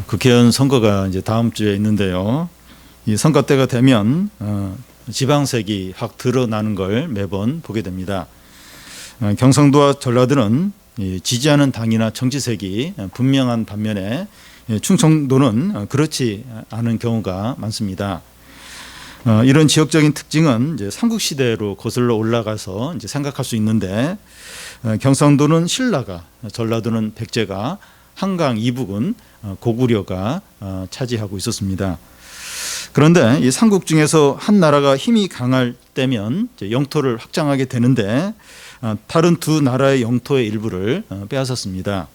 국회의원 선거가 이제 다음 주에 있는데요. 이 선거 때가 되면 지방색이 확 드러나는 걸 매번 보게 됩니다. 경상도와 전라도는 지지하는 당이나 정치색이 분명한 반면에 충청도는 그렇지 않은 경우가 많습니다. 이런 지역적인 특징은 이제 삼국시대로 거슬러 올라가서 이제 생각할 수 있는데, 경상도는 신라가, 전라도는 백제가, 한강 이북은 고구려가 차지하고 있었습니다. 그런데 이 삼국 중에서 한 나라가 힘이 강할 때면 이제 영토를 확장하게 되는데, 다른 두 나라의 영토의 일부를 빼앗았습니다.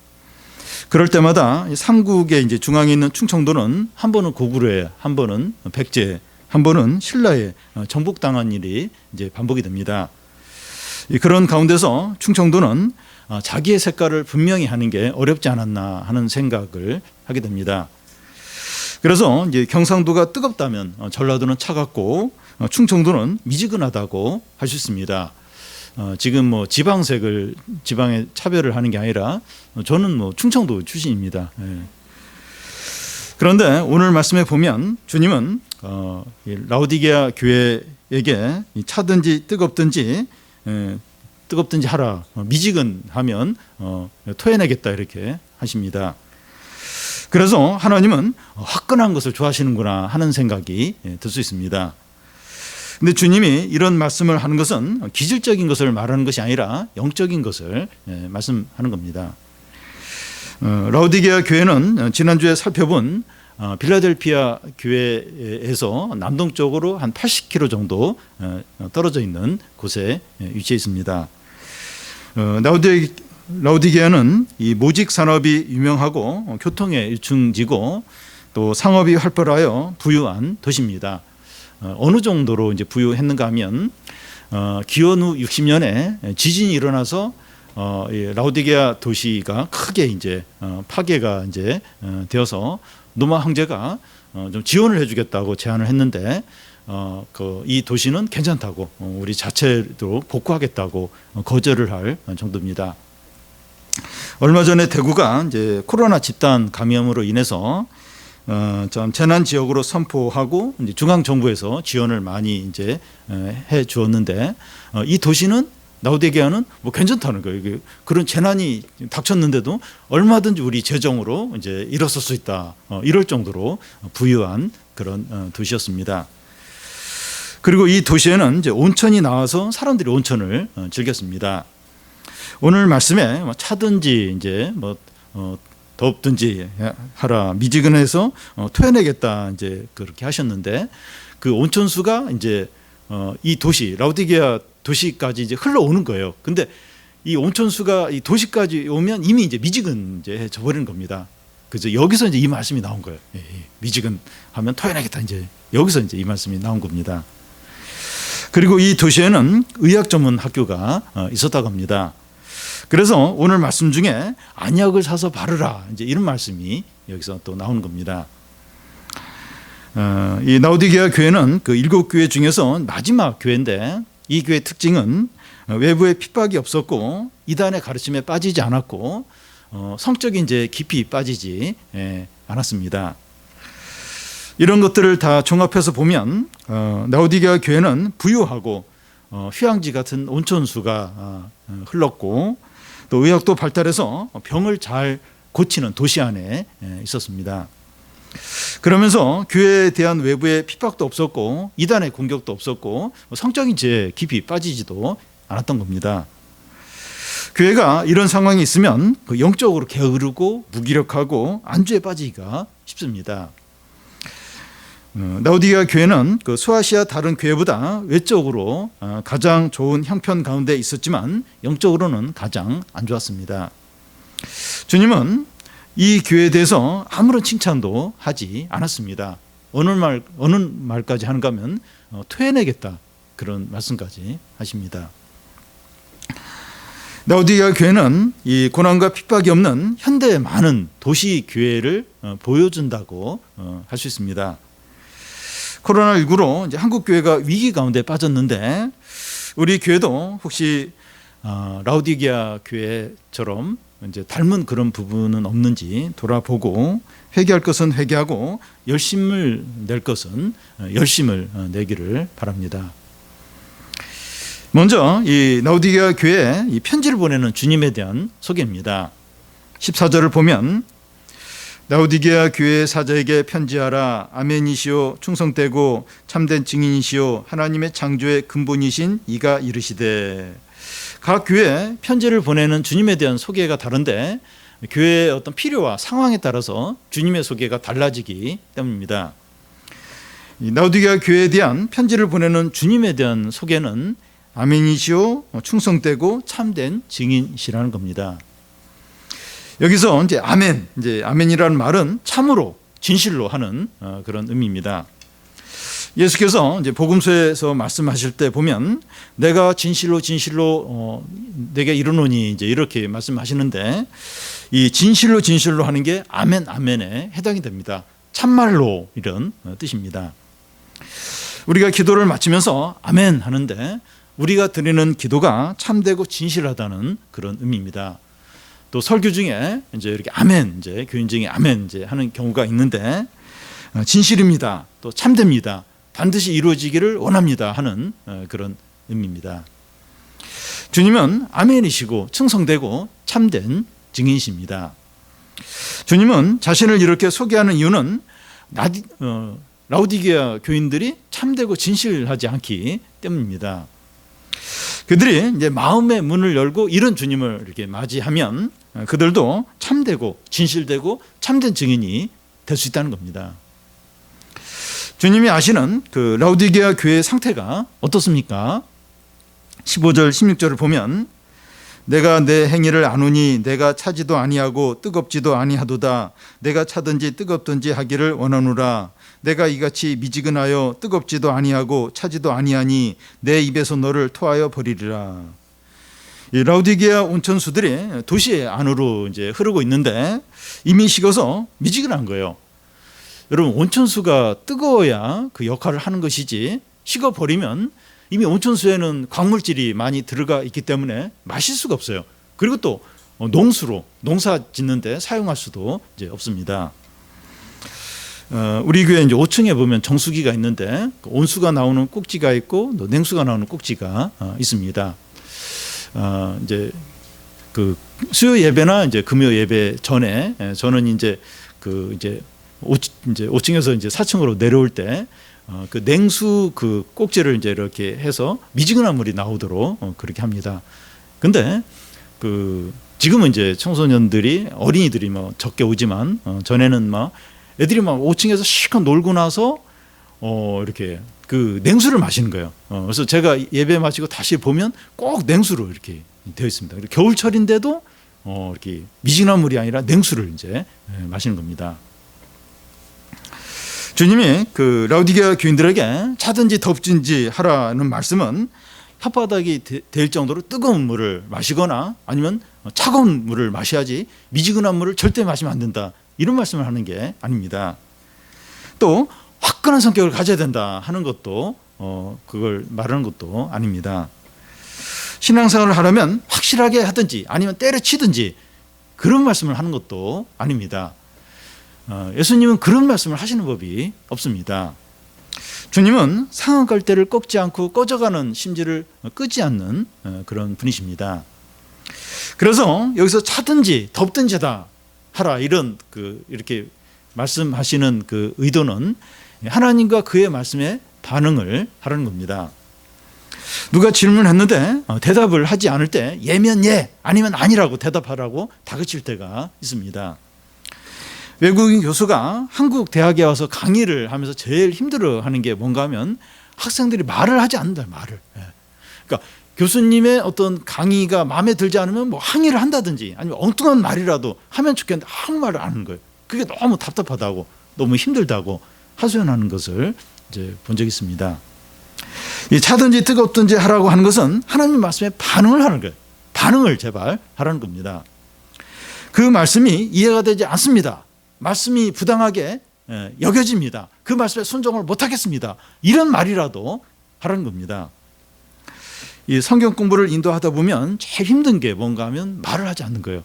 그럴 때마다 삼국의 이제 중앙에 있는 충청도는 한 번은 고구려에, 한 번은 백제, 한 번은 신라에 정복당한 일이 이제 반복이 됩니다. 그런 가운데서 충청도는 자기의 색깔을 분명히 하는 게 어렵지 않았나 하는 생각을 하게 됩니다. 그래서 이제 경상도가 뜨겁다면 전라도는 차갑고 충청도는 미지근하다고 할 수 있습니다. 지금 뭐 지방에 차별을 하는 게 아니라 저는 뭐 충청도 출신입니다. 그런데 오늘 말씀에 보면 주님은 라오디게아 교회에게 차든지 뜨겁든지 하라, 미지근하면 토해내겠다 이렇게 하십니다. 그래서 하나님은 화끈한 것을 좋아하시는구나 하는 생각이 들 수 있습니다. 근데 주님이 이런 말씀을 하는 것은 기질적인 것을 말하는 것이 아니라 영적인 것을 말씀하는 겁니다. 라오디게아 교회는 지난주에 살펴본 빌라델피아 교회에서 남동쪽으로 한 80km 정도 떨어져 있는 곳에 위치해 있습니다. 라오디게아는 이 모직 산업이 유명하고 교통의 일중지고 또 상업이 활발하여 부유한 도시입니다. 어느 정도로 이제 부유했는가 하면 기원 후 60년에 지진이 일어나서 라오디게아 도시가 크게 이제 파괴가 이제 되어서 노마 황제가 좀 지원을 해주겠다고 제안을 했는데 이 도시는 괜찮다고 우리 자체로 복구하겠다고 거절을 할 정도입니다. 얼마 전에 대구가 이제 코로나 집단 감염으로 인해서 재난 지역으로 선포하고 이제 중앙 정부에서 지원을 많이 이제 해 주었는데 이 도시는 라오디게아는 뭐 괜찮다는 거예요. 그런 재난이 닥쳤는데도 얼마든지 우리 재정으로 이제 일어설 수 있다. 이럴 정도로 부유한 그런 도시였습니다. 그리고 이 도시에는 이제 온천이 나와서 사람들이 온천을 즐겼습니다. 오늘 말씀에 차든지 이제 덥든지 하라, 미지근해서 토해내겠다 이제 그렇게 하셨는데, 그 온천수가 이제 이 도시 라오디게아 도시까지 이제 흘러오는 거예요. 근데 이 온천수가 이 도시까지 오면 이미 이제 미지근해져 버리는 겁니다. 그래서 여기서 이제 이 말씀이 나온 거예요. 미지근하면 토해내겠다, 이제 여기서 이제 이 말씀이 나온 겁니다. 그리고 이 도시에는 의학 전문 학교가 있었다고 합니다. 그래서 오늘 말씀 중에 안약을 사서 바르라, 이제 이런 말씀이 여기서 또 나오는 겁니다. 이 라오디게아 교회는 그 7교회 중에서 마지막 교회인데, 이 교회의 특징은 외부에 핍박이 없었고 이단의 가르침에 빠지지 않았고 성적인 이제 깊이 빠지지 않았습니다. 이런 것들을 다 종합해서 보면 라오디게아 교회는 부유하고 휴양지 같은 온천수가 흘렀고 또 의학도 발달해서 병을 잘 고치는 도시 안에 있었습니다. 그러면서 교회에 대한 외부의 핍박도 없었고 이단의 공격도 없었고 성적인 죄에 깊이 빠지지도 않았던 겁니다. 교회가 이런 상황이 있으면 영적으로 게으르고 무기력하고 안주에 빠지기가 쉽습니다. 라오디게아 교회는 그 소아시아 다른 교회보다 외적으로 가장 좋은 형편 가운데 있었지만 영적으로는 가장 안 좋았습니다. 주님은 이 교회에 대해서 아무런 칭찬도 하지 않았습니다. 어느 말까지 하는가 하면 토해내겠다, 그런 말씀까지 하십니다. 라오디게아 교회는 이 고난과 핍박이 없는 현대의 많은 도시 교회를 보여준다고 할 수 있습니다. 코로나19로 이제 한국 교회가 위기 가운데 빠졌는데, 우리 교회도 혹시 라오디게아 교회처럼 이제 닮은 그런 부분은 없는지 돌아보고 회개할 것은 회개하고 열심을 낼 것은 열심을 내기를 바랍니다. 먼저 이 라오디게아 교회에 이 편지를 보내는 주님에 대한 소개입니다. 14절을 보면 라오디게아 교회 사자에게 편지하라. 아멘이시오 충성되고 참된 증인이시오 하나님의 창조의 근본이신 이가 이르시되. 각 교회에 편지를 보내는 주님에 대한 소개가 다른데 교회의 어떤 필요와 상황에 따라서 주님의 소개가 달라지기 때문입니다. 라오디게아 교회에 대한 편지를 보내는 주님에 대한 소개는 아멘이시오 충성되고 참된 증인이시라는 겁니다. 여기서 이제 아멘이라는 말은 참으로 진실로 하는 그런 의미입니다. 예수께서 이제 복음서에서 말씀하실 때 보면 내가 진실로 내게 이르노니 이제 이렇게 말씀하시는데 이 진실로 하는 게 아멘에 해당이 됩니다. 참말로 이런 뜻입니다. 우리가 기도를 마치면서 아멘 하는데 우리가 드리는 기도가 참되고 진실하다는 그런 의미입니다. 또 설교 중에 이제 이렇게 아멘, 이제 교인 중에 아멘 이제 하는 경우가 있는데 진실입니다. 또 참됩니다. 반드시 이루어지기를 원합니다 하는 그런 의미입니다. 주님은 아멘이시고 충성되고 참된 증인이십니다. 주님은 자신을 이렇게 소개하는 이유는 라오디게아 교인들이 참되고 진실하지 않기 때문입니다. 그들이 이제 마음의 문을 열고 이런 주님을 이렇게 맞이하면 그들도 참되고 진실되고 참된 증인이 될 수 있다는 겁니다. 주님이 아시는 그 라오디게아 교회의 상태가 어떻습니까? 15절 16절을 보면 내가 내 행위를 아노니 내가 차지도 아니하고 뜨겁지도 아니하도다. 내가 차든지 뜨겁든지 하기를 원하노라. 내가 이같이 미지근하여 뜨겁지도 아니하고 차지도 아니하니 내 입에서 너를 토하여 버리리라. 이 라오디게아 온천수들이 도시 안으로 이제 흐르고 있는데 이미 식어서 미지근한 거예요. 여러분 온천수가 뜨거워야 그 역할을 하는 것이지 식어버리면 이미 온천수에는 광물질이 많이 들어가 있기 때문에 마실 수가 없어요. 그리고 또 농수로 농사 짓는데 사용할 수도 이제 없습니다. 우리 교회 이제 5층에 보면 정수기가 있는데 온수가 나오는 꼭지가 있고 또 냉수가 나오는 꼭지가 있습니다. 이제 그 수요 예배나 이제 금요 예배 전에 저는 이제 5층에서 이제 4층으로 내려올 때 그 냉수 그 꼭지를 이제 이렇게 해서 미지근한 물이 나오도록 그렇게 합니다. 근데 그 지금은 이제 청소년들이 어린이들이 뭐 적게 오지만 전에는 막 애들이 막 5층에서 실컷 놀고 나서 이렇게 그 냉수를 마시는 거예요. 그래서 제가 예배 마치고 다시 보면 꼭 냉수로 이렇게 되어 있습니다. 겨울철인데도 이렇게 미지근한 물이 아니라 냉수를 이제 마시는 겁니다. 주님이 그 라오디게아 교인들에게 차든지 덥든지 하라는 말씀은 혓바닥이 될 정도로 뜨거운 물을 마시거나 아니면 차가운 물을 마셔야지 미지근한 물을 절대 마시면 안 된다. 이런 말씀을 하는 게 아닙니다. 또 화끈한 성격을 가져야 된다 하는 것도 그걸 말하는 것도 아닙니다. 신앙생활을 하려면 확실하게 하든지 아니면 때려치든지 그런 말씀을 하는 것도 아닙니다. 예수님은 그런 말씀을 하시는 법이 없습니다. 주님은 상한 갈대를 꺾지 않고 꺼져가는 심지를 끄지 않는 그런 분이십니다. 그래서 여기서 차든지 덥든지다 하라 이렇게 말씀하시는 그 의도는 하나님과 그의 말씀에 반응을 하라는 겁니다. 누가 질문했는데 대답을 하지 않을 때 예면 예 아니면 아니라고 대답하라고 다그칠 때가 있습니다. 외국인 교수가 한국 대학에 와서 강의를 하면서 제일 힘들어하는 게 뭔가 하면 학생들이 말을 하지 않는다. 말을. 그러니까 교수님의 어떤 강의가 마음에 들지 않으면 뭐 항의를 한다든지 아니면 엉뚱한 말이라도 하면 좋겠는데 아무 말을 안 하는 거예요. 그게 너무 답답하다고 너무 힘들다고 하소연하는 것을 이제 본 적이 있습니다. 이 차든지 뜨겁든지 하라고 하는 것은 하나님 말씀에 반응을 하는 거예요. 반응을 제발 하라는 겁니다. 그 말씀이 이해가 되지 않습니다. 말씀이 부당하게 여겨집니다. 그 말씀에 순종을 못하겠습니다. 이런 말이라도 하라는 겁니다. 이 성경 공부를 인도하다 보면 제일 힘든 게 뭔가 하면 말을 하지 않는 거예요.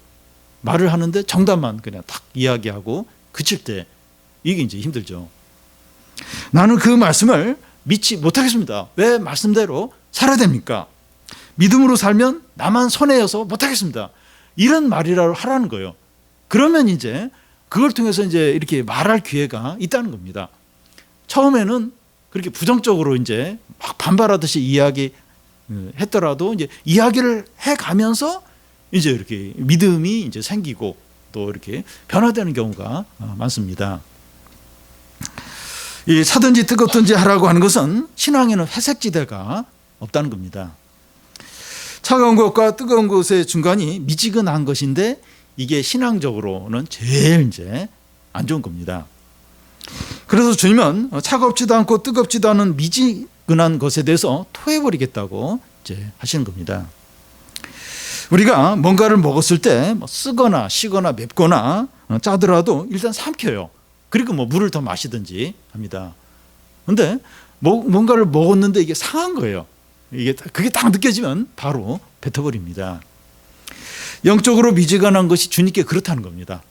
말을 하는데 정답만 그냥 딱 이야기하고 그칠 때 이게 이제 힘들죠. 나는 그 말씀을 믿지 못하겠습니다. 왜 말씀대로 살아야 됩니까? 믿음으로 살면 나만 손해여서 못하겠습니다. 이런 말이라도 하라는 거예요. 그러면 이제 그걸 통해서 이제 이렇게 말할 기회가 있다는 겁니다. 처음에는 그렇게 부정적으로 이제 막 반발하듯이 이야기 했더라도 이제 이야기를 해 가면서 이제 이렇게 믿음이 이제 생기고 또 이렇게 변화되는 경우가 많습니다. 이 사든지 뜨겁든지 하라고 하는 것은 신앙에는 회색지대가 없다는 겁니다. 차가운 것과 뜨거운 것의 중간이 미지근한 것인데 이게 신앙적으로는 제일 이제 안 좋은 겁니다. 그래서 주님은 차갑지도 않고 뜨겁지도 않은 미지근한 것에 대해서 토해버리겠다고 이제 하시는 겁니다. 우리가 뭔가를 먹었을 때 쓰거나 시거나 맵거나 짜더라도 일단 삼켜요. 그리고 물을 더 마시든지 합니다. 그런데 뭔가를 먹었는데 이게 상한 거예요. 그게 딱 느껴지면 바로 뱉어버립니다. 영적으로 미지근한 것이 주님께 그렇다는 겁니다.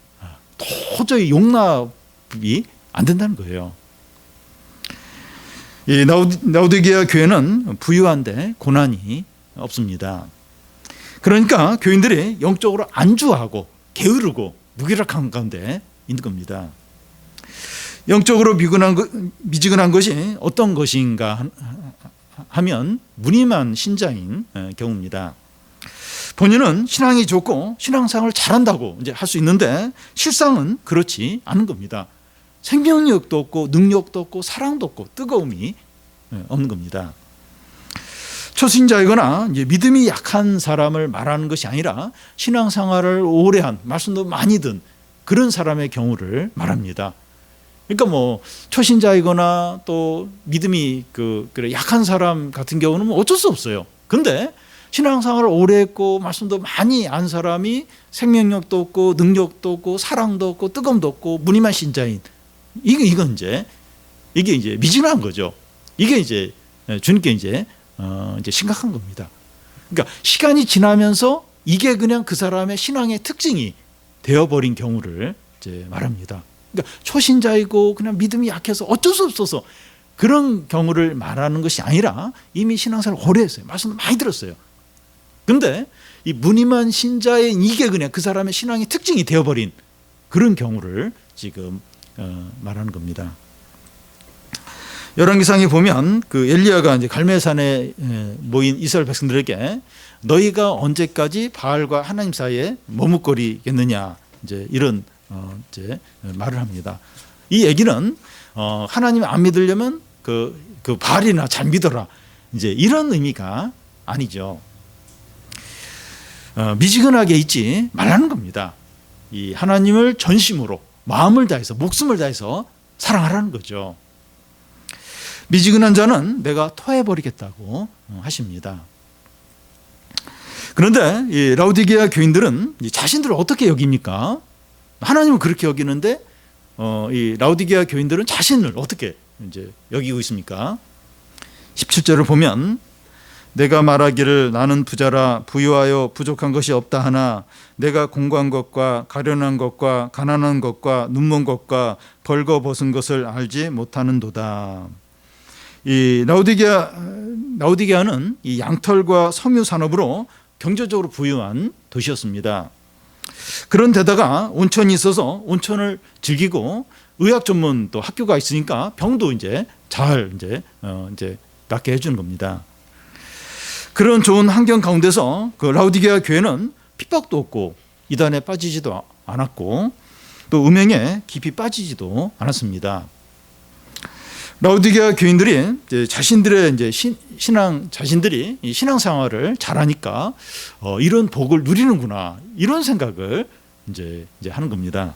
도저히 용납이 안 된다는 거예요. 이 라오디게아 교회는 부유한데 고난이 없습니다. 그러니까 교인들이 영적으로 안주하고 게으르고 무기력한 가운데 있는 겁니다. 영적으로 미지근한 것이 어떤 것인가 하면 무늬만 신자인 경우입니다. 본인은 신앙이 좋고 신앙생활을 잘한다고 이제 할 수 있는데 실상은 그렇지 않은 겁니다. 생명력도 없고 능력도 없고 사랑도 없고 뜨거움이 없는 겁니다. 초신자이거나 이제 믿음이 약한 사람을 말하는 것이 아니라 신앙생활을 오래 한 말씀도 많이 든 그런 사람의 경우를 말합니다. 그러니까 초신자이거나 또 믿음이 그래 약한 사람 같은 경우는 어쩔 수 없어요. 근데 신앙생활을 오래 했고 말씀도 많이 안 사람이 생명력도 없고 능력도 없고 사랑도 없고 뜨거움도 없고 무늬만 신자인 이건 이제 이게 이제 미진한 거죠. 이게 이제 주님께 이제 심각한 겁니다. 그러니까 시간이 지나면서 이게 그냥 그 사람의 신앙의 특징이 되어버린 경우를 이제 말합니다. 그러니까 초신자이고 그냥 믿음이 약해서 어쩔 수 없어서 그런 경우를 말하는 것이 아니라 이미 신앙생활을 오래 했어요. 말씀도 많이 들었어요. 근데 이 무늬만 신자의 이게 그냥 그 사람의 신앙의 특징이 되어버린 그런 경우를 지금 말하는 겁니다. 열왕기상에 보면 그 엘리야가 이제 갈멜산에 모인 이스라엘 백성들에게 너희가 언제까지 바알과 하나님 사이에 머뭇거리겠느냐 이제 이런 이제 말을 합니다. 이 얘기는 하나님 안 믿으려면 그 바알이나 잘 믿어라 이제 이런 의미가 아니죠. 미지근하게 있지 말라는 겁니다. 이 하나님을 전심으로 마음을 다해서 목숨을 다해서 사랑하라는 거죠. 미지근한 자는 내가 토해버리겠다고 하십니다. 그런데 이 라오디게아 교인들은 자신들을 어떻게 여깁니까? 하나님은 그렇게 여기는데 이 라오디게아 교인들은 자신을 어떻게 이제 여기고 있습니까? 17절을 보면 내가 말하기를 나는 부자라 부유하여 부족한 것이 없다 하나 내가 공고한 것과 가련한 것과 가난한 것과 눈먼 것과 벌거벗은 것을 알지 못하는도다. 이 라오디게아는 이 양털과 섬유 산업으로 경제적으로 부유한 도시였습니다. 그런데다가 온천이 있어서 온천을 즐기고 의학 전문 또 학교가 있으니까 병도 이제 잘 이제 낫게 해주는 겁니다. 그런 좋은 환경 가운데서 그 라오디게아 교회는 핍박도 없고 이단에 빠지지도 않았고 또 음행에 깊이 빠지지도 않았습니다. 라오디게아 교인들이 이제 자신들의 이제 자신들이 신앙 생활을 잘하니까 이런 복을 누리는구나 이런 생각을 이제 하는 겁니다.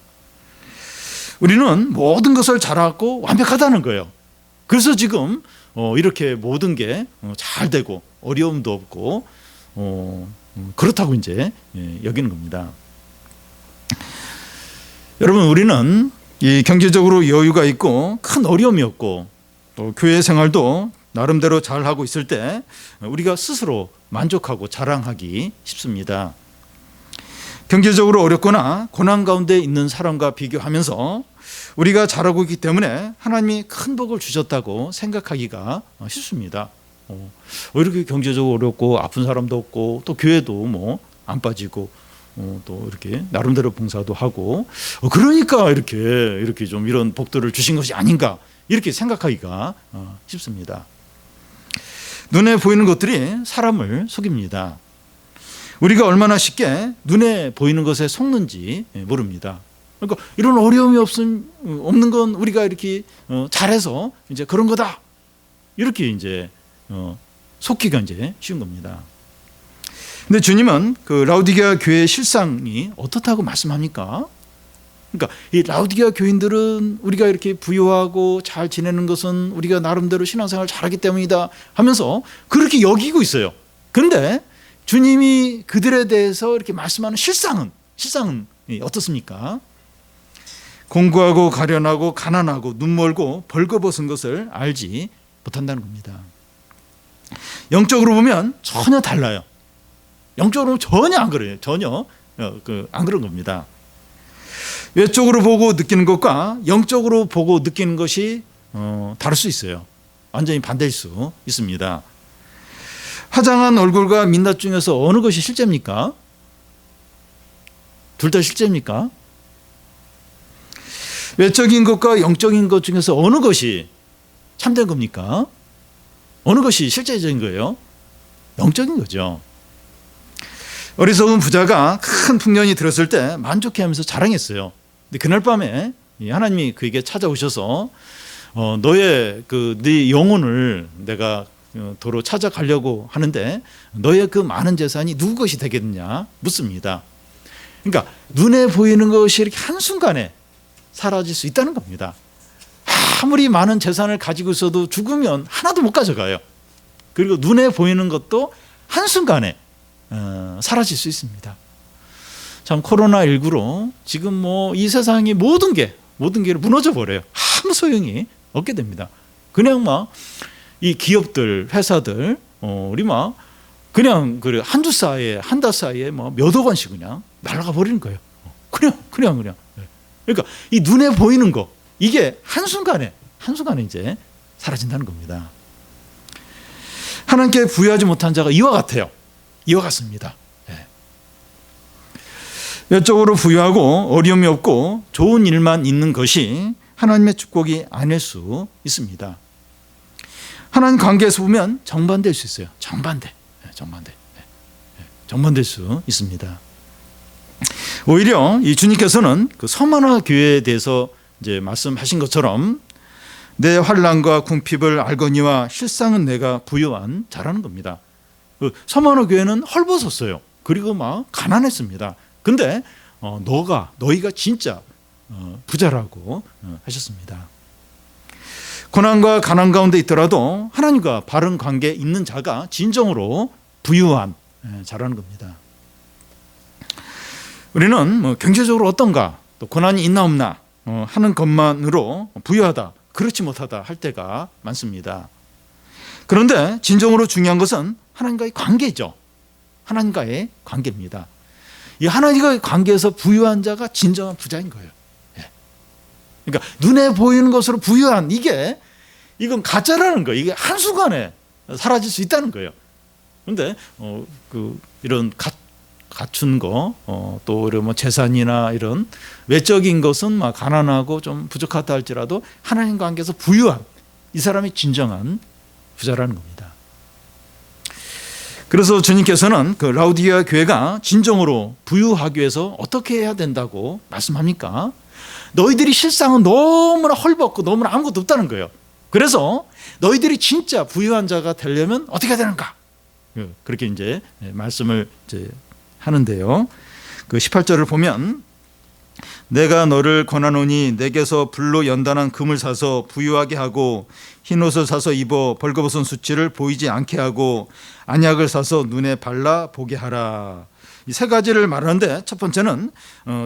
우리는 모든 것을 잘하고 완벽하다는 거예요. 그래서 지금 이렇게 모든 게 잘 되고 어려움도 없고 그렇다고 이제 여기는 겁니다. 여러분 우리는 이 경제적으로 여유가 있고 큰 어려움이 없고 또 교회 생활도 나름대로 잘 하고 있을 때 우리가 스스로 만족하고 자랑하기 쉽습니다. 경제적으로 어렵거나 고난 가운데 있는 사람과 비교하면서 우리가 잘하고 있기 때문에 하나님이 큰 복을 주셨다고 생각하기가 쉽습니다. 이렇게 경제적으로 어렵고 아픈 사람도 없고 또 교회도 뭐 안 빠지고 또 이렇게 나름대로 봉사도 하고 그러니까 이렇게 좀 이런 복들을 주신 것이 아닌가 이렇게 생각하기가 쉽습니다. 눈에 보이는 것들이 사람을 속입니다. 우리가 얼마나 쉽게 눈에 보이는 것에 속는지 모릅니다. 그러니까 이런 어려움이 없는 건 우리가 이렇게 잘해서 이제 그런 거다 이렇게 이제 속기가 이제 쉬운 겁니다. 근데 주님은 그 라우디게아 교회의 실상이 어떻다고 말씀합니까? 그러니까 이 라우디게아 교인들은 우리가 이렇게 부유하고 잘 지내는 것은 우리가 나름대로 신앙생활 잘하기 때문이다 하면서 그렇게 여기고 있어요. 그런데 주님이 그들에 대해서 이렇게 말씀하는 실상은 어떻습니까? 공고하고 가련하고 가난하고 눈멀고 벌거벗은 것을 알지 못한다는 겁니다. 영적으로 보면 전혀 달라요. 영적으로 전혀 안 그래요. 전혀 안 그런 겁니다. 외적으로 보고 느끼는 것과 영적으로 보고 느끼는 것이 다를 수 있어요. 완전히 반대일 수 있습니다. 화장한 얼굴과 민낯 중에서 어느 것이 실제입니까? 둘 다 실제입니까? 외적인 것과 영적인 것 중에서 어느 것이 참된 겁니까? 어느 것이 실제적인 거예요? 영적인 거죠. 어리석은 부자가 큰 풍년이 들었을 때 만족해하면서 자랑했어요. 근데 그날 밤에 하나님이 그에게 찾아오셔서 너의 네 영혼을 내가 도로 찾아가려고 하는데 너의 그 많은 재산이 누구 것이 되겠느냐 묻습니다. 그러니까 눈에 보이는 것이 이렇게 한순간에 사라질 수 있다는 겁니다. 아무리 많은 재산을 가지고 있어도 죽으면 하나도 못 가져가요. 그리고 눈에 보이는 것도 한순간에 사라질 수 있습니다. 참 코로나19로 지금 뭐 이 세상이 모든 게 무너져 버려요. 아무 소용이 없게 됩니다. 그냥 막 이 기업들, 회사들, 우리 막 그냥 한 주 사이에, 한 달 사이에 뭐 몇억 원씩 그냥 날아가 버리는 거예요. 그냥. 그러니까 이 눈에 보이는 거 이게 한순간에 이제 사라진다는 겁니다. 하나님께 부여하지 못한 자가 이와 같아요. 이와 같습니다. 외적으로 부유하고 어려움이 없고 좋은 일만 있는 것이 하나님의 축복이 아닐 수 있습니다. 하나님 관계에서 보면 정반대일 수 있어요. 정반대일 수 있습니다. 오히려 이 주님께서는 그 서머나 교회에 대해서 이제 말씀하신 것처럼 내 환난과 궁핍을 알거니와 실상은 내가 부유한 자라는 겁니다. 그 서머나 교회는 헐벗었어요. 그리고 막 가난했습니다. 근데 너희가 진짜 부자라고 하셨습니다. 고난과 가난 가운데 있더라도 하나님과 바른 관계에 있는 자가 진정으로 부유한 자라는 겁니다. 우리는 뭐 경제적으로 어떤가, 또 고난이 있나 없나 하는 것만으로 부유하다, 그렇지 못하다 할 때가 많습니다. 그런데 진정으로 중요한 것은 하나님과의 관계죠. 하나님과의 관계입니다. 이 하나님과의 관계에서 부유한 자가 진정한 부자인 거예요. 그러니까 눈에 보이는 것으로 부유한 이건 가짜라는 거예요. 이게 한순간에 사라질 수 있다는 거예요. 그런데 이런 갖춘 거, 또 이런 재산이나 이런 외적인 것은 막 가난하고 좀 부족하다 할지라도 하나님 관계에서 부유한 이 사람이 진정한 부자라는 겁니다. 그래서 주님께서는 그 라우디게아 교회가 진정으로 부유하기 위해서 어떻게 해야 된다고 말씀합니까? 너희들이 실상은 너무나 헐벗고 너무나 아무것도 없다는 거예요. 그래서 너희들이 진짜 부유한 자가 되려면 어떻게 해야 되는가? 그렇게 이제 말씀을 이제 하는데요. 그 18절을 보면 내가 너를 권하노니 내게서 불로 연단한 금을 사서 부유하게 하고 흰옷을 사서 입어 벌거벗은 수치를 보이지 않게 하고 안약을 사서 눈에 발라 보게 하라. 이 세 가지를 말하는데 첫 번째는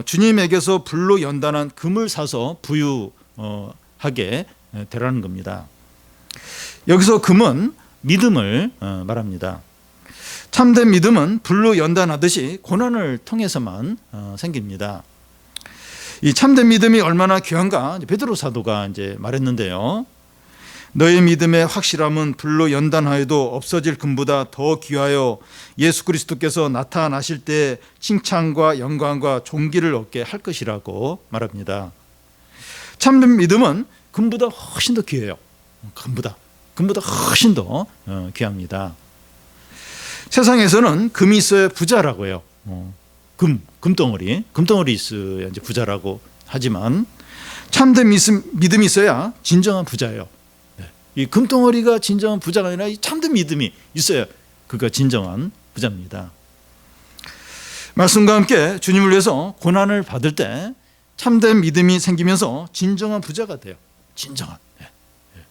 주님에게서 불로 연단한 금을 사서 부유하게 되라는 겁니다. 여기서 금은 믿음을 말합니다. 참된 믿음은 불로 연단하듯이 고난을 통해서만 생깁니다. 이 참된 믿음이 얼마나 귀한가 베드로 사도가 이제 말했는데요. 너의 믿음의 확실함은 불로 연단하여도 없어질 금보다 더 귀하여 예수 그리스도께서 나타나실 때 칭찬과 영광과 존귀를 얻게 할 것이라고 말합니다. 참된 믿음은 금보다 훨씬 더 귀해요. 금보다 훨씬 더 귀합니다. 세상에서는 금이 있어야 부자라고 해요. 금덩어리 있어야 이제 부자라고 하지만 참된 믿음이 있어야 진정한 부자예요. 이 금덩어리가 진정한 부자가 아니라 이 참된 믿음이 있어야 그가 진정한 부자입니다. 말씀과 함께 주님을 위해서 고난을 받을 때 참된 믿음이 생기면서 진정한 부자가 돼요. 진정한.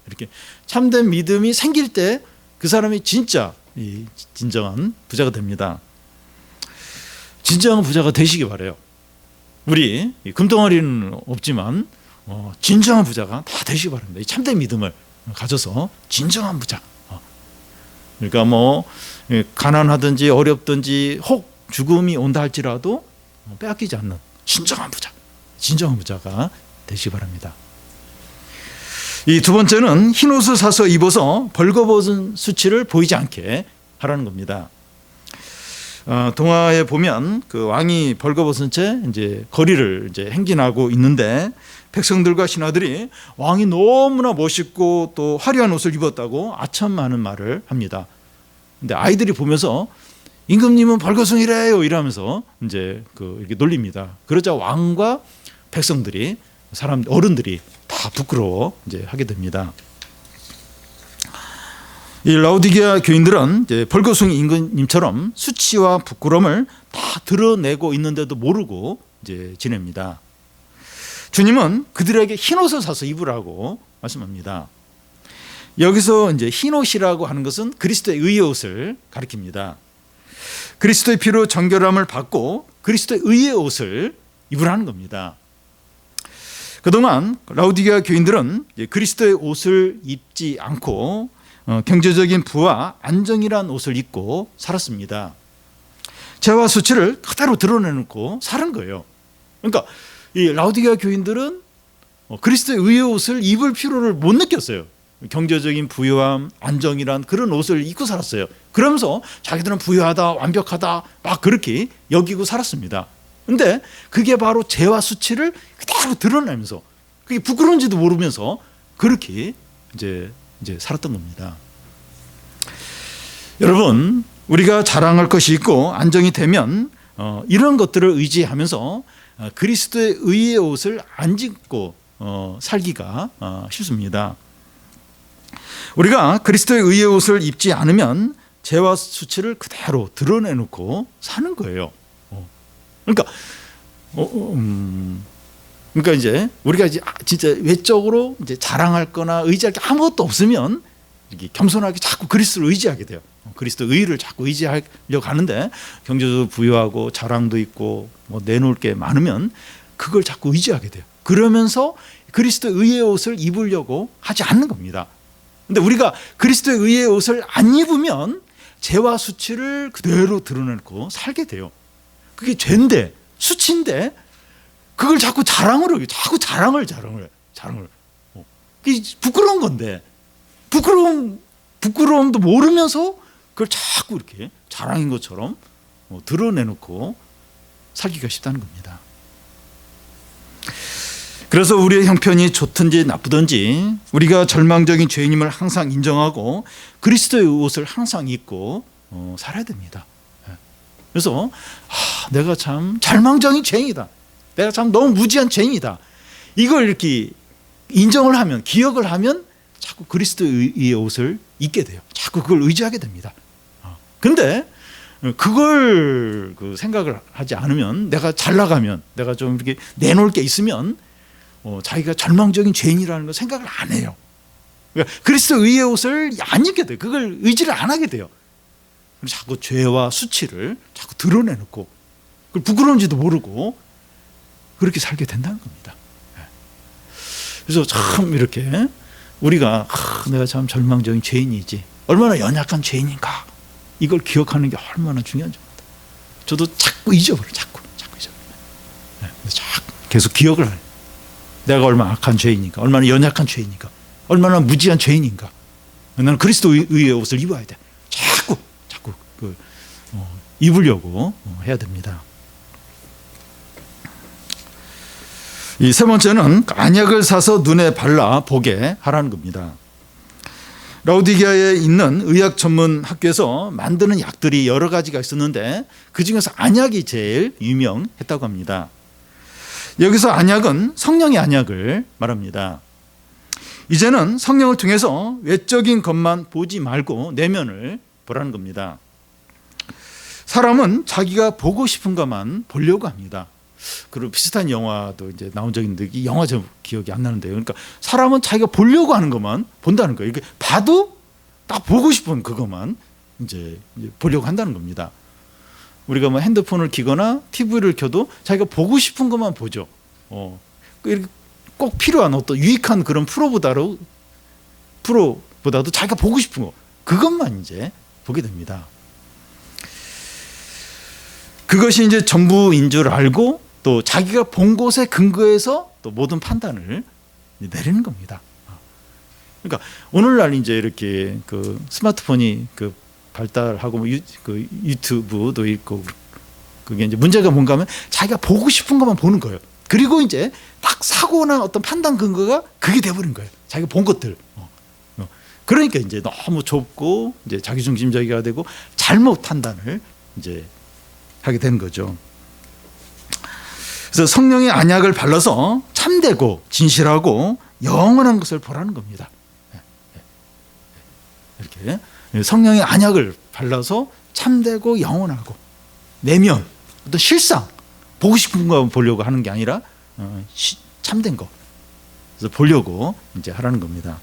이렇게 참된 믿음이 생길 때 그 사람이 진짜 진정한 부자가 됩니다. 진정한 부자가 되시기 바라요. 우리 금덩어리는 없지만 진정한 부자가 다 되시기 바랍니다. 이 참된 믿음을 가져서 진정한 부자. 그러니까 가난하든지 어렵든지 혹 죽음이 온다 할지라도 빼앗기지 않는 진정한 부자가 되시기 바랍니다. 이 두 번째는 흰 옷을 사서 입어서 벌거벗은 수치를 보이지 않게 하라는 겁니다. 동화에 보면 그 왕이 벌거벗은 채 이제 거리를 이제 행진하고 있는데 백성들과 신하들이 왕이 너무나 멋있고 또 화려한 옷을 입었다고 아참 많은 말을 합니다. 근데 아이들이 보면서 임금님은 벌거숭이래요 이러면서 이제 이렇게 놀립니다. 그러자 왕과 백성들이 어른들이 다 부끄러워 이제 하게 됩니다. 이 라오디게아 교인들은 이제 벌거숭이 임금님처럼 수치와 부끄러움을 다 드러내고 있는데도 모르고 이제 지냅니다. 주님은 그들에게 흰 옷을 사서 입으라고 말씀합니다. 여기서 이제 흰 옷이라고 하는 것은 그리스도의 의의 옷을 가리킵니다. 그리스도의 피로 정결함을 받고 그리스도의 의의 옷을 입으라는 겁니다. 그동안 라오디게아 교인들은 그리스도의 옷을 입지 않고 경제적인 부와 안정이란 옷을 입고 살았습니다. 죄와 수치를 그대로 드러내놓고 사는 거예요. 그러니까 이 라오디게아 교인들은 그리스도의 의의 옷을 입을 필요를 못 느꼈어요. 경제적인 부유함, 안정이란 그런 옷을 입고 살았어요. 그러면서 자기들은 부유하다, 완벽하다 막 그렇게 여기고 살았습니다. 근데 그게 바로 죄와 수치를 그대로 드러내면서 그게 부끄러운지도 모르면서 그렇게 이제 살았던 겁니다. 여러분, 우리가 자랑할 것이 있고 안정이 되면 이런 것들을 의지하면서 그리스도의 의의 옷을 안 입고 살기가 쉽습니다. 우리가 그리스도의 의의 옷을 입지 않으면 죄와 수치를 그대로 드러내놓고 사는 거예요. 그러니까 이제 우리가 이제 진짜 외적으로 이제 자랑할 거나 의지할 게 아무것도 없으면 이렇게 겸손하게 자꾸 그리스도를 의지하게 돼요. 그리스도 의를 자꾸 의지하려고 하는데 경제적으로 부유하고 자랑도 있고 내놓을 게 많으면 그걸 자꾸 의지하게 돼요. 그러면서 그리스도 의의 옷을 입으려고 하지 않는 겁니다. 근데 우리가 그리스도의 의의 옷을 안 입으면 죄와 수치를 그대로 드러내고 살게 돼요. 그게 죄인데 수치인데 그걸 자꾸 자랑을 해요. 자꾸 자랑을. 그게 부끄러운 건데 부끄러움도 모르면서 그걸 자꾸 이렇게 자랑인 것처럼 드러내놓고 살기가 쉽다는 겁니다. 그래서 우리의 형편이 좋든지 나쁘든지 우리가 절망적인 죄인임을 항상 인정하고 그리스도의 옷을 항상 입고 살아야 됩니다. 그래서 내가 참 절망적인 죄인이다. 내가 참 너무 무지한 죄인이다. 이걸 이렇게 인정을 하면, 기억을 하면 자꾸 그리스도의 옷을 입게 돼요. 자꾸 그걸 의지하게 됩니다. 근데 그걸 생각을 하지 않으면, 내가 잘 나가면, 내가 좀 이렇게 내놓을 게 있으면 자기가 절망적인 죄인이라는 걸 생각을 안 해요. 그러니까 그리스도의 옷을 안 입게 돼요. 그걸 의지를 안 하게 돼요. 자꾸 죄와 수치를 자꾸 드러내놓고 그걸 부끄러운지도 모르고 그렇게 살게 된다는 겁니다. 그래서 참 이렇게 우리가 내가 참 절망적인 죄인이지, 얼마나 연약한 죄인인가, 이걸 기억하는 게 얼마나 중요한지 모릅니다. 저도 자꾸 잊어버려요. 자꾸 잊어버려요. 자꾸 계속 기억을 해요. 내가 얼마나 악한 죄인인가, 얼마나 연약한 죄인인가, 얼마나 무지한 죄인인가. 나는 그리스도 의의 옷을 입어야 돼. 자꾸 입으려고 해야 됩니다. 이 세 번째는 안약을 사서 눈에 발라 보게 하라는 겁니다. 라오디게아에 있는 의학 전문 학교에서 만드는 약들이 여러 가지가 있었는데 그중에서 안약이 제일 유명했다고 합니다. 여기서 안약은 성령의 안약을 말합니다. 이제는 성령을 통해서 외적인 것만 보지 말고 내면을 보라는 겁니다. 사람은 자기가 보고 싶은 것만 보려고 합니다. 그리고 비슷한 영화도 이제 나온 적이 있는데 이 영화 좀 기억이 안 나는데요. 그러니까 사람은 자기가 보려고 하는 것만 본다는 거예요. 이게 봐도 딱 보고 싶은 그것만 이제 보려고 한다는 겁니다. 우리가 뭐 핸드폰을 켜거나 TV를 켜도 자기가 보고 싶은 것만 보죠. 이렇게 꼭 필요한 어떤 유익한 그런 프로보다도 자기가 보고 싶은 거 그것만 이제 보게 됩니다. 그것이 이제 전부인 줄 알고 또 자기가 본 것에 근거해서 또 모든 판단을 내리는 겁니다. 그러니까 오늘날 이제 이렇게 그 스마트폰이 그 발달하고 뭐 그 유튜브도 있고 그게 이제 문제가 뭔가 하면 자기가 보고 싶은 것만 보는 거예요. 그리고 이제 딱 사고나 어떤 판단 근거가 그게 돼버린 거예요. 자기가 본 것들. 그러니까 이제 너무 좁고 이제 자기중심적이가 되고 잘못 판단을 이제 하게 되는 거죠. 그래서 성령의 안약을 발라서 참되고 진실하고 영원한 것을 보라는 겁니다. 이렇게 성령의 안약을 발라서 참되고 영원하고 내면 어떤 실상 보고 싶은 거 보려고 하는 게 아니라 참된 거 그래서 보려고 이제 하라는 겁니다.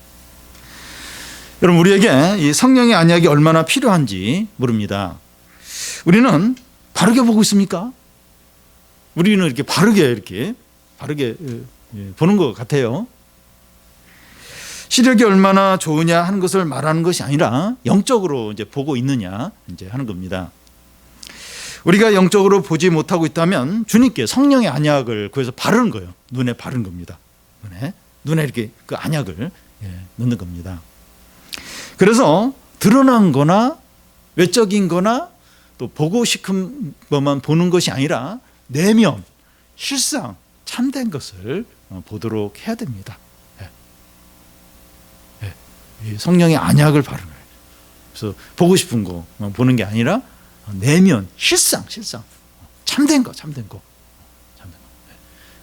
여러분 우리에게 이 성령의 안약이 얼마나 필요한지 모릅니다. 우리는 바르게 보고 있습니까? 우리는 이렇게 바르게 보는 것 같아요. 시력이 얼마나 좋으냐 하는 것을 말하는 것이 아니라 영적으로 이제 보고 있느냐 이제 하는 겁니다. 우리가 영적으로 보지 못하고 있다면 주님께 성령의 안약을 구해서 바르는 거예요. 눈에 바르는 겁니다. 눈에 이렇게 그 안약을 넣는 겁니다. 그래서 드러난 거나 외적인 거나 또 보고 싶은 것만 보는 것이 아니라 내면, 실상, 참된 것을 보도록 해야 됩니다. 성령의 안약을 바르는 거예요. 그래서 보고 싶은 거 보는 게 아니라 내면, 실상, 참된 거.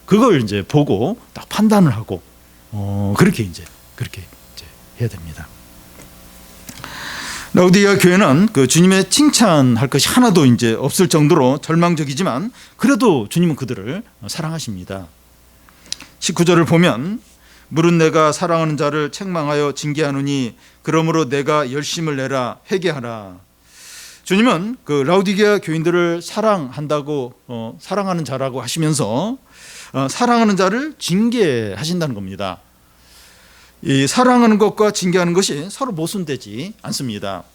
그걸 이제 보고 딱 판단을 하고 그렇게 해야 됩니다. 라오디게아 교회는 그 주님의 칭찬할 것이 하나도 이제 없을 정도로 절망적이지만 그래도 주님은 그들을 사랑하십니다. 19절을 보면 물은 내가 사랑하는 자를 책망하여 징계하노니 그러므로 내가 열심을 내라 회개하라. 주님은 그 라오디게아 교인들을 사랑한다고 사랑하는 자라고 하시면서 사랑하는 자를 징계하신다는 겁니다. 이 사랑하는 것과 징계하는 것이 서로 모순되지 않습니다.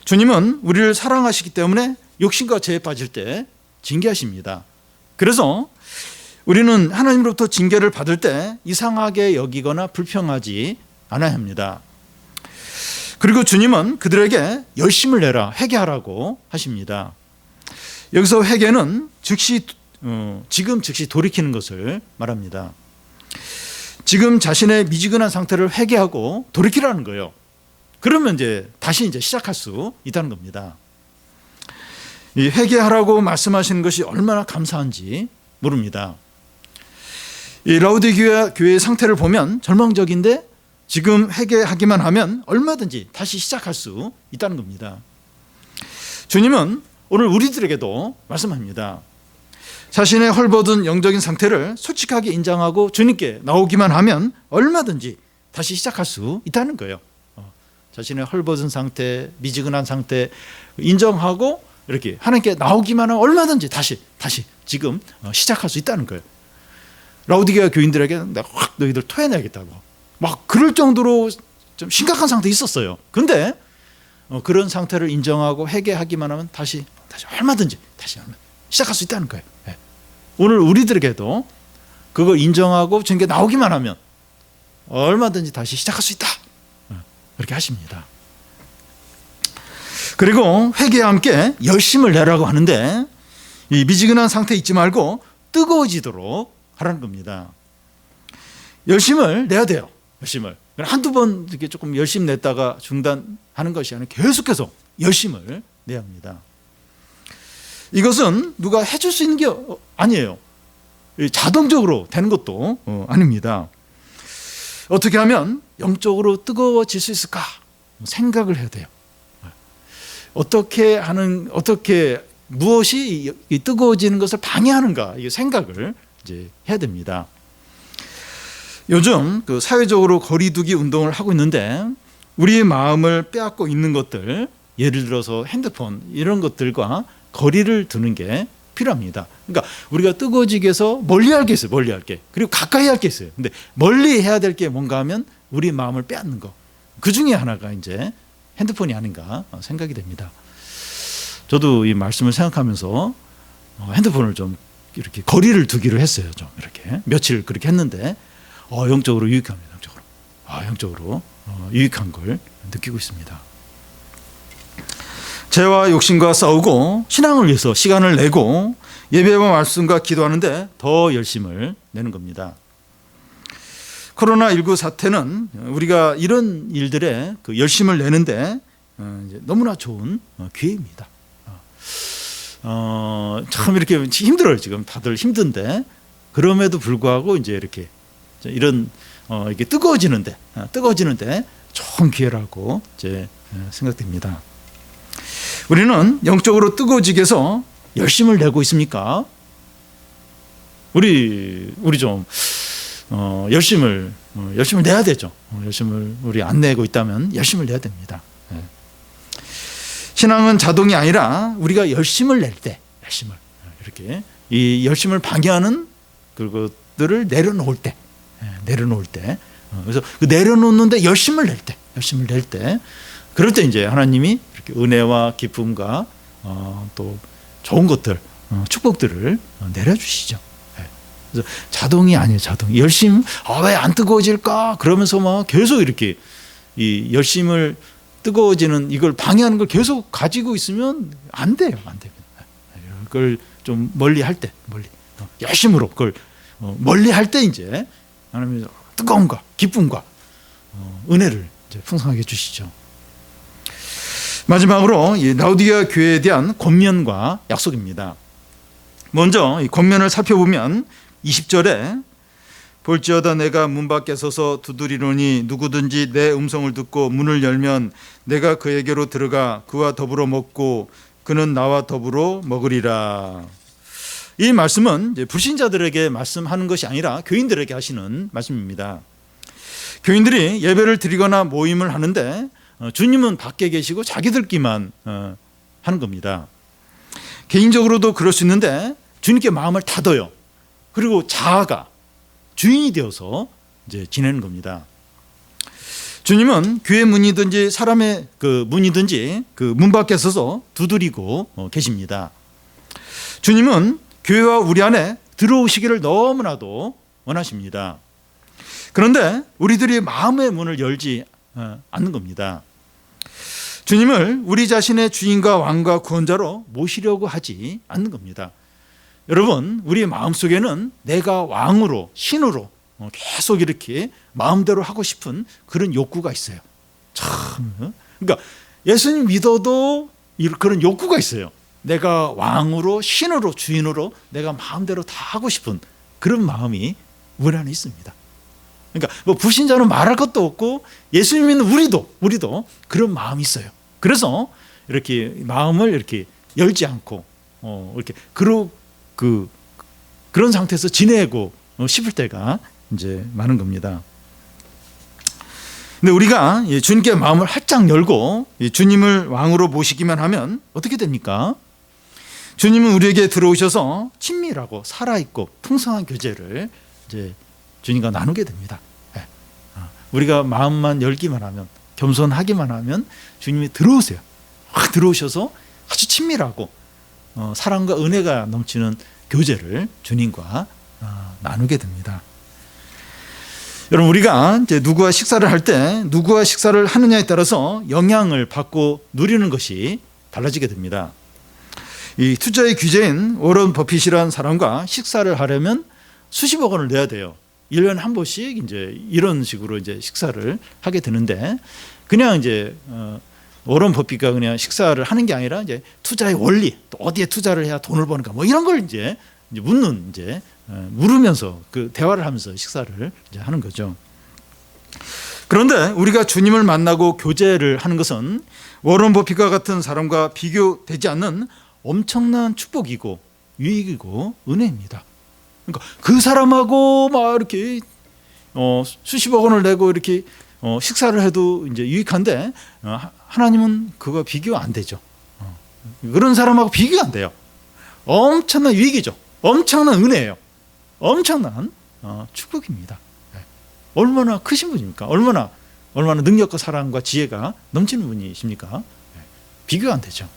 주님은 우리를 사랑하시기 때문에 욕심과 죄에 빠질 때 징계하십니다. 그래서 우리는 하나님으로부터 징계를 받을 때 이상하게 여기거나 불평하지 않아야 합니다. 그리고 주님은 그들에게 열심을 내라 회개하라고 하십니다. 여기서 회개는 지금 즉시 돌이키는 것을 말합니다. 지금 자신의 미지근한 상태를 회개하고 돌이키라는 거예요. 그러면 이제 다시 시작할 수 있다는 겁니다. 이 회개하라고 말씀하시는 것이 얼마나 감사한지 모릅니다. 이 라오디게아 교회의 상태를 보면 절망적인데 지금 회개하기만 하면 얼마든지 다시 시작할 수 있다는 겁니다. 주님은 오늘 우리들에게도 말씀합니다. 자신의 헐벗은 영적인 상태를 솔직하게 인정하고 주님께 나오기만 하면 얼마든지 다시 시작할 수 있다는 거예요. 자신의 헐벗은 상태, 미지근한 상태 인정하고 이렇게 하나님께 나오기만 하면 얼마든지 다시 지금 시작할 수 있다는 거예요. 라오디게아 교인들에게 내가 확 너희들 토해내야겠다고 막 그럴 정도로 좀 심각한 상태에 있었어요. 근데 그런 상태를 인정하고 회개하기만 하면 다시 얼마든지 다시 시작할 수 있다는 거예요. 오늘 우리들에게도 그걸 인정하고 주님께 나오기만 하면 얼마든지 다시 시작할 수 있다. 그렇게 하십니다. 그리고 회개와 함께 열심을 내라고 하는데, 이 미지근한 상태에 있지 말고 뜨거워지도록 하라는 겁니다. 열심을 내야 돼요. 열심을. 한두 번 이렇게 조금 열심 냈다가 중단하는 것이 아니라 계속해서 열심을 내야 합니다. 이것은 누가 해줄 수 있는 게 아니에요. 자동적으로 되는 것도 아닙니다. 어떻게 하면 영적으로 뜨거워질 수 있을까? 생각을 해야 돼요. 어떻게 무엇이 이 뜨거워지는 것을 방해하는가? 이 생각을 이제 해야 됩니다. 요즘 그 사회적으로 거리두기 운동을 하고 있는데, 우리의 마음을 빼앗고 있는 것들, 예를 들어서 핸드폰 이런 것들과 거리를 두는 게 필요합니다. 그러니까 우리가 뜨거워지게 해서 멀리 할 게 있어요. 멀리 할 게. 그리고 가까이 할 게 있어요. 근데 멀리 해야 될 게 뭔가 하면 우리 마음을 빼앗는 거. 그 중에 하나가 이제 핸드폰이 아닌가 생각이 됩니다. 저도 이 말씀을 생각하면서 핸드폰을 좀 이렇게 거리를 두기로 했어요. 좀 이렇게 며칠 그렇게 했는데 영적으로 유익합니다. 영적으로 유익한 걸 느끼고 있습니다. 죄와 욕심과 싸우고 신앙을 위해서 시간을 내고 예배와 말씀과 기도하는데 더 열심을 내는 겁니다. 코로나19 사태는 우리가 이런 일들에 그 열심을 내는데 너무나 좋은 기회입니다. 참 이렇게 힘들어요. 지금 다들 힘든데, 그럼에도 불구하고 이제 이렇게 이런 이게 뜨거워지는데 좋은 기회라고 이제 생각됩니다. 우리는 영적으로 뜨거워지게 해서 열심을 내고 있습니까? 우리 좀 열심을 내야 되죠. 열심을 우리 안 내고 있다면 열심을 내야 됩니다. 신앙은 자동이 아니라 우리가 열심을 낼 때, 이렇게 이 열심을 방해하는 그것들을 내려놓을 때, 그래서 그 내려놓는데 열심을 낼 때, 그럴 때 이제 하나님이 이렇게 은혜와 기쁨과 또 좋은 것들, 축복들을 내려주시죠. 그래서 자동이 아니에요. 열심, 왜 안 뜨거워질까? 그러면서 막 계속 이렇게 이 열심을 뜨거워지는 이걸 방해하는 걸 계속 가지고 있으면 안 돼요. 그걸 좀 멀리 할 때, 열심으로 그걸 멀리 할 때 이제 하나님이 뜨거움과 기쁨과 은혜를 이제 풍성하게 주시죠. 마지막으로 이 라우디게아 교회에 대한 권면과 약속입니다. 먼저 이 권면을 살펴보면 20절에 볼지어다 내가 문 밖에 서서 두드리노니 누구든지 내 음성을 듣고 문을 열면 내가 그에게로 들어가 그와 더불어 먹고 그는 나와 더불어 먹으리라. 이 말씀은 이제 불신자들에게 말씀하는 것이 아니라 교인들에게 하시는 말씀입니다. 교인들이 예배를 드리거나 모임을 하는데 주님은 밖에 계시고 자기들끼만 하는 겁니다. 개인적으로도 그럴 수 있는데 주님께 마음을 닫아요. 그리고 자아가 주인이 되어서 이제 지내는 겁니다. 주님은 교회 문이든지 사람의 그 문이든지 그 문 밖에 서서 두드리고 계십니다. 주님은 교회와 우리 안에 들어오시기를 너무나도 원하십니다. 그런데 우리들이 마음의 문을 열지 않는 겁니다. 주님을 우리 자신의 주인과 왕과 구원자로 모시려고 하지 않는 겁니다. 여러분, 우리 마음속에는 내가 왕으로 신으로 계속 이렇게 마음대로 하고 싶은 그런 욕구가 있어요. 참, 그러니까 예수님 믿어도 그런 욕구가 있어요. 내가 왕으로 신으로 주인으로 내가 마음대로 다 하고 싶은 그런 마음이 우리 안에 있습니다. 그러니까 뭐 불신자는 말할 것도 없고 예수님 믿는 우리도 그런 마음이 있어요. 그래서 이렇게 마음을 이렇게 열지 않고 이렇게 그런 상태에서 지내고 싶을 때가 이제 많은 겁니다. 근데 우리가 주님께 마음을 활짝 열고 주님을 왕으로 모시기만 하면 어떻게 됩니까? 주님은 우리에게 들어오셔서 친밀하고 살아있고 풍성한 교제를 이제 주님과 나누게 됩니다. 우리가 마음만 열기만 하면 겸손하기만 하면 주님이 들어오세요. 확 들어오셔서 아주 친밀하고 사랑과 은혜가 넘치는 교제를 주님과 나누게 됩니다. 여러분, 우리가 이제 누구와 식사를 할 때 누구와 식사를 하느냐에 따라서 영향을 받고 누리는 것이 달라지게 됩니다. 이 투자의 귀재인 워런 버핏이라는 사람과 식사를 하려면 수십억 원을 내야 돼요. 1년에 한 번씩 이제 이런 식으로 이제 식사를 하게 되는데, 그냥 이제 워런 버핏과 그냥 식사를 하는 게 아니라 이제 투자의 원리, 또 어디에 투자를 해야 돈을 버는가, 뭐 이런 걸 이제 묻는, 이제 물으면서 그 대화를 하면서 식사를 이제 하는 거죠. 그런데 우리가 주님을 만나고 교제를 하는 것은 워런 버핏과 같은 사람과 비교되지 않는 엄청난 축복이고 유익이고 은혜입니다. 그러니까 그 사람하고 막 이렇게 수십억 원을 내고 이렇게 식사를 해도 이제 유익한데, 하나님은 그거 비교 안 되죠. 그런 사람하고 비교 안 돼요. 엄청난 유익이죠. 엄청난 은혜예요. 엄청난 축복입니다. 얼마나 크신 분입니까? 얼마나 능력과 사랑과 지혜가 넘치는 분이십니까? 비교 안 되죠.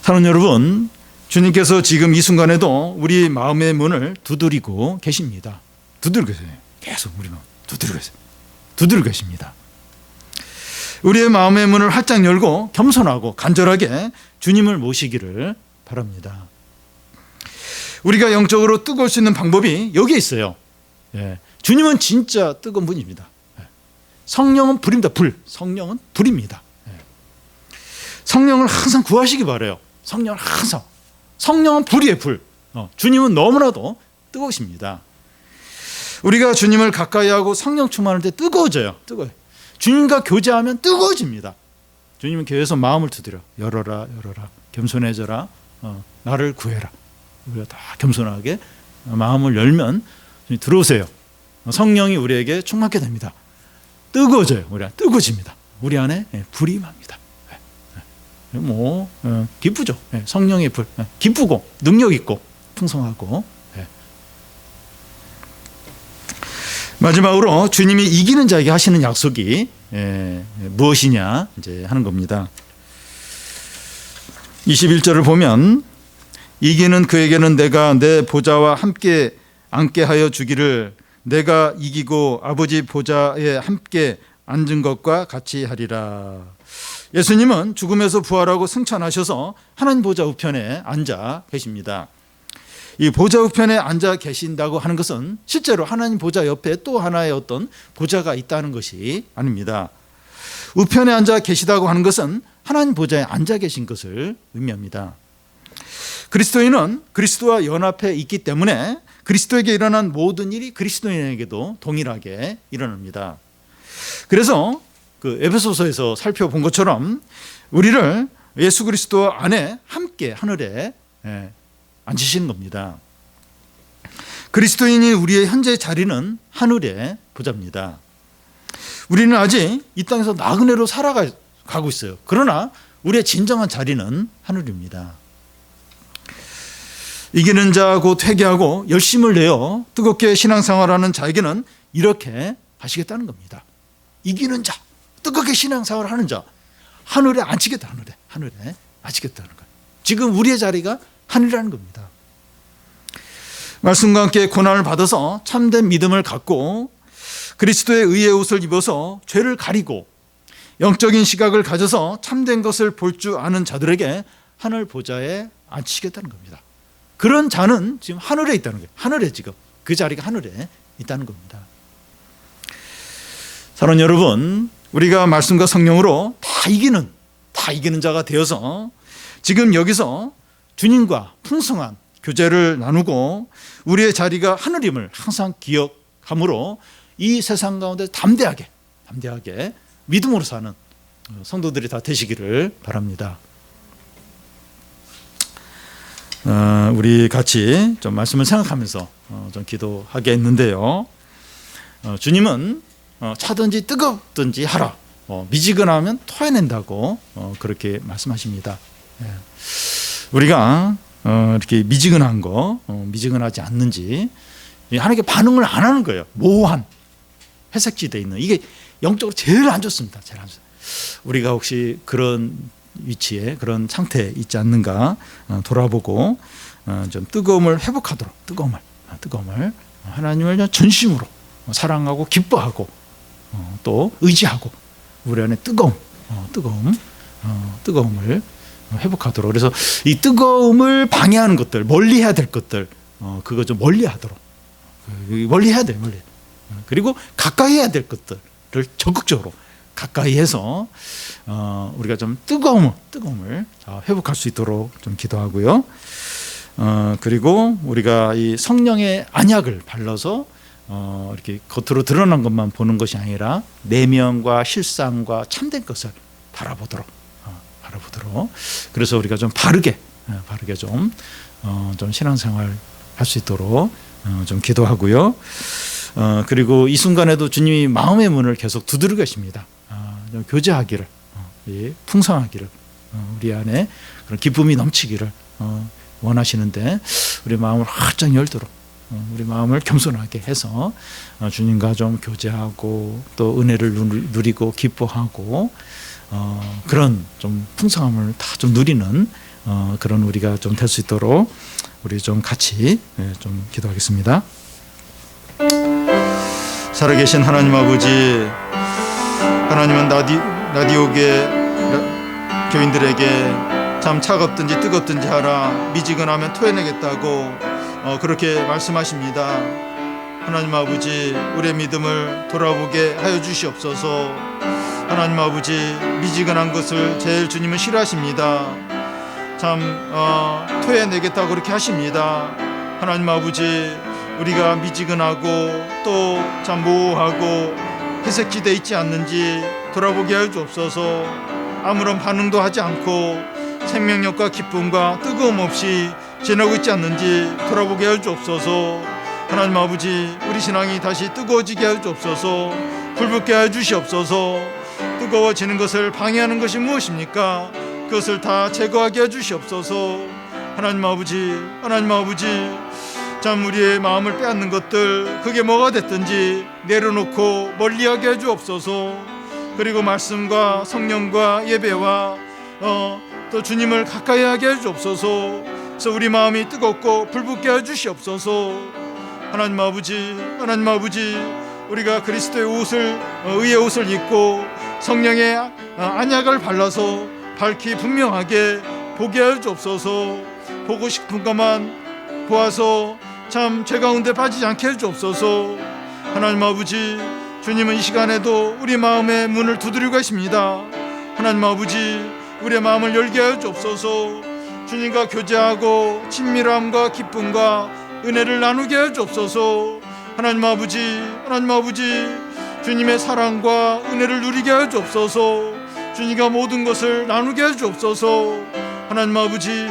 사랑하는 여러분, 주님께서 지금 이 순간에도 우리 마음의 문을 두드리고 계십니다. 두드리고 계세요. 계속 우리 마음 두드리고 계세요. 두드리고 계십니다. 우리의 마음의 문을 활짝 열고 겸손하고 간절하게 주님을 모시기를 바랍니다. 우리가 영적으로 뜨거울 수 있는 방법이 여기에 있어요. 주님은 진짜 뜨거운 분입니다. 성령은 불입니다. 성령은 불입니다. 성령을 항상 구하시기 바라요. 성령을 항상. 성령은 불이에요, 불. 주님은 너무나도 뜨거우십니다. 우리가 주님을 가까이 하고 성령 충만할 때 뜨거워져요. 뜨거워요. 주님과 교제하면 뜨거워집니다. 주님은 교회에서 마음을 두드려. 열어라. 겸손해져라. 나를 구해라. 우리가 다 겸손하게 마음을 열면 들어오세요. 성령이 우리에게 충만하게 됩니다. 뜨거워져요. 우리가 뜨거워집니다. 우리 안에 불이 임합니다. 기쁘죠. 성령의 불, 기쁘고 능력 있고 풍성하고. 마지막으로 주님이 이기는 자에게 하시는 약속이 무엇이냐 이제 하는 겁니다. 21절을 보면, 이기는 그에게는 내가 내 보좌와 함께 앉게 하여 주기를, 내가 이기고 아버지 보좌에 함께 앉은 것과 같이 하리라. 예수님은 죽음에서 부활하고 승천하셔서 하나님 보좌 우편에 앉아 계십니다. 이 보좌 우편에 앉아 계신다고 하는 것은 실제로 하나님 보좌 옆에 또 하나의 어떤 보좌가 있다는 것이 아닙니다. 우편에 앉아 계시다고 하는 것은 하나님 보좌에 앉아 계신 것을 의미합니다. 그리스도인은 그리스도와 연합해 있기 때문에 그리스도에게 일어난 모든 일이 그리스도인에게도 동일하게 일어납니다. 그래서 그 에베소서에서 살펴본 것처럼 우리를 예수 그리스도 안에 함께 하늘에 앉으시는 겁니다. 그리스도인이 우리의 현재 자리는 하늘의 보좌입니다. 우리는 아직 이 땅에서 나그네로 살아가고 있어요. 그러나 우리의 진정한 자리는 하늘입니다. 이기는 자 곧 회개하고 열심을 내어 뜨겁게 신앙생활하는 자에게는 이렇게 하시겠다는 겁니다. 이기는 자, 뜨겁게 신앙생활을 하는 자, 하늘에 앉히겠다. 하늘에 앉히겠다는 거예요. 지금 우리의 자리가 하늘이라는 겁니다. 말씀과 함께 고난을 받아서 참된 믿음을 갖고 그리스도의 의의 옷을 입어서 죄를 가리고 영적인 시각을 가져서 참된 것을 볼 줄 아는 자들에게 하늘 보좌에 앉히겠다는 겁니다. 그런 자는 지금 하늘에 있다는 거예요. 하늘에, 지금 그 자리가 하늘에 있다는 겁니다. 사랑하는 여러분, 우리가 말씀과 성령으로 다 이기는 자가 되어서 지금 여기서 주님과 풍성한 교제를 나누고 우리의 자리가 하늘임을 항상 기억함으로 이 세상 가운데 담대하게 믿음으로 사는 성도들이 다 되시기를 바랍니다. 우리 같이 좀 말씀을 생각하면서 좀 기도하겠는데요. 주님은 차든지 뜨겁든지 하라. 미지근하면 토해낸다고 그렇게 말씀하십니다. 우리가 이렇게 미지근한 거, 미지근하지 않는지 하나님께 반응을 안 하는 거예요. 모호한 회색지대에 있는 영적으로 제일 안 좋습니다. 제일 안 좋습니다. 우리가 혹시 그런 위치에 그런 상태에 있지 않는가 돌아보고 좀 뜨거움을 회복하도록 뜨거움을 하나님을 전심으로 사랑하고 기뻐하고 또 의지하고 우리 안에 뜨거움을 회복하도록. 그래서 이 뜨거움을 방해하는 것들, 멀리해야 될 것들, 그거 좀 멀리하도록. 멀리해야 돼요. 그리고 가까이 해야 될 것들을 적극적으로 가까이해서 우리가 좀 뜨거움을 회복할 수 있도록 좀 기도하고요. 그리고 우리가 이 성령의 안약을 발라서 이렇게 겉으로 드러난 것만 보는 것이 아니라 내면과 실상과 참된 것을 바라보도록. 그래서 우리가 좀 바르게 좀 신앙생활 할 수 있도록 좀 기도하고요. 그리고 이 순간에도 주님이 마음의 문을 계속 두드리고 계십니다. 좀 교제하기를, 풍성하기를, 우리 안에 그런 기쁨이 넘치기를 원하시는데 우리 마음을 활짝 열도록, 우리 마음을 겸손하게 해서 주님과 좀 교제하고 또 은혜를 누리고 기뻐하고 그런 좀 풍성함을 다 좀 누리는 그런 우리가 좀 될 수 있도록 우리 좀 같이 좀 기도하겠습니다. 살아계신 하나님 아버지, 하나님은 라디오계 교인들에게 참 차갑든지 뜨겁든지 하라, 미지근하면 토해내겠다고 그렇게 말씀하십니다. 하나님 아버지, 우리의 믿음을 돌아보게 하여 주시옵소서. 하나님 아버지, 미지근한 것을 제일 주님은 싫어하십니다. 참 토해내겠다고 그렇게 하십니다. 하나님 아버지, 우리가 미지근하고 또 참 모호하고 회색지대에 있지 않는지 돌아보게 하여 주옵소서. 아무런 반응도 하지 않고 생명력과 기쁨과 뜨거움 없이 지나고 있지 않는지 돌아보게 하여 주옵소서. 하나님 아버지, 우리 신앙이 다시 뜨거워지게 하여 주옵소서. 불붙게 하여 주시옵소서. 뜨거워지는 것을 방해하는 것이 무엇입니까? 그것을 다 제거하게 해 주시옵소서. 하나님 아버지, 참 우리의 마음을 빼앗는 것들, 그게 뭐가 됐든지 내려놓고 멀리하게 해 주옵소서. 그리고 말씀과 성령과 예배와 또 주님을 가까이 하게 해 주옵소서. 그래서 우리 마음이 뜨겁고 불붙게 해 주시옵소서. 하나님 아버지, 우리가 그리스도의 옷을, 의의 옷을 입고 성령의 안약을 발라서 밝히 분명하게 보게 해 주옵소서. 보고 싶은 것만 보아서 참 죄 가운데 빠지지 않게 해 주옵소서. 하나님 아버지, 주님은 이 시간에도 우리 마음의 문을 두드리고 계십니다. 하나님 아버지, 우리의 마음을 열게 하여 주옵소서. 주님과 교제하고 친밀함과 기쁨과 은혜를 나누게 하여 주옵소서. 하나님 아버지, 주님의 사랑과 은혜를 누리게 하여 주옵소서. 주님과 모든 것을 나누게 하여 주옵소서. 하나님 아버지,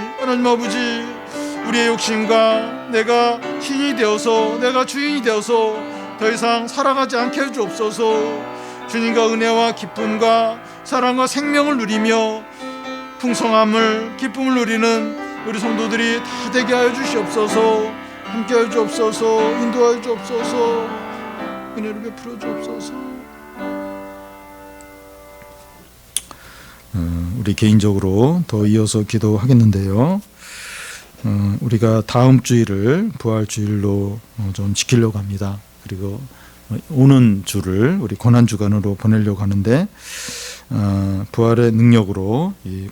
우리의 욕심과 내가 신이 되어서, 내가 주인이 되어서 더 이상 살아가지 않게 해 주옵소서. 주님과 은혜와 기쁨과 사랑과 생명을 누리며 풍성함을, 기쁨을 누리는 우리 성도들이 다 되게 하여 주시옵소서. 함께 하여 주옵소서. 인도하여 주옵소서. 은혜를 베풀어 주옵소서. 우리 개인적으로 더 이어서 기도하겠는데요. 우리가 다음 주일을 부활주일로 좀 지키려고 합니다. 그리고 오는 주를 우리 고난주간으로 보내려고 하는데 부활의 능력으로 이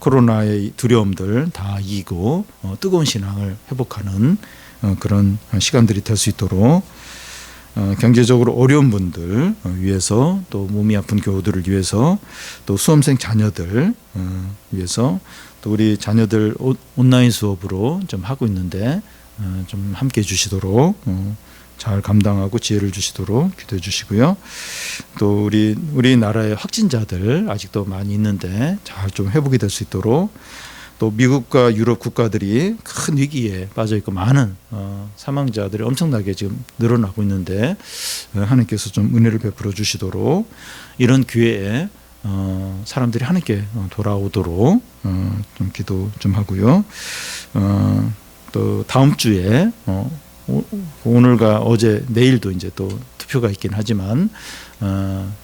코로나의 두려움들 다 이기고 뜨거운 신앙을 회복하는 그런 시간들이 될 수 있도록 경제적으로 어려운 분들 위해서, 또 몸이 아픈 교우들을 위해서, 또 수험생 자녀들 위해서, 또 우리 자녀들 온라인 수업으로 좀 하고 있는데 좀 함께 해주시도록, 잘 감당하고 지혜를 주시도록 기도해 주시고요. 또 우리나라의 확진자들 아직도 많이 있는데 잘 좀 회복이 될 수 있도록, 또 미국과 유럽 국가들이 큰 위기에 빠져 있고 많은 사망자들이 엄청나게 지금 늘어나고 있는데 하나님께서 좀 은혜를 베풀어 주시도록, 이런 기회에 사람들이 하나님께 돌아오도록 좀 기도 좀 하고요. 또 다음 주에 오늘과 어제 내일도 이제 또 투표가 있긴 하지만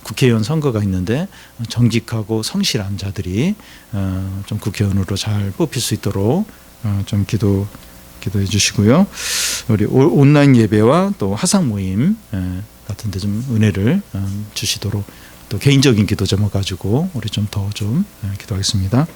국회의원 선거가 있는데 정직하고 성실한 자들이 좀 국회의원으로 잘 뽑힐 수 있도록 좀 기도해 주시고요. 우리 온라인 예배와 또 화상 모임 같은 데 좀 은혜를 주시도록 또 개인적인 기도 제목 가지고 우리 좀 더 좀 기도하겠습니다.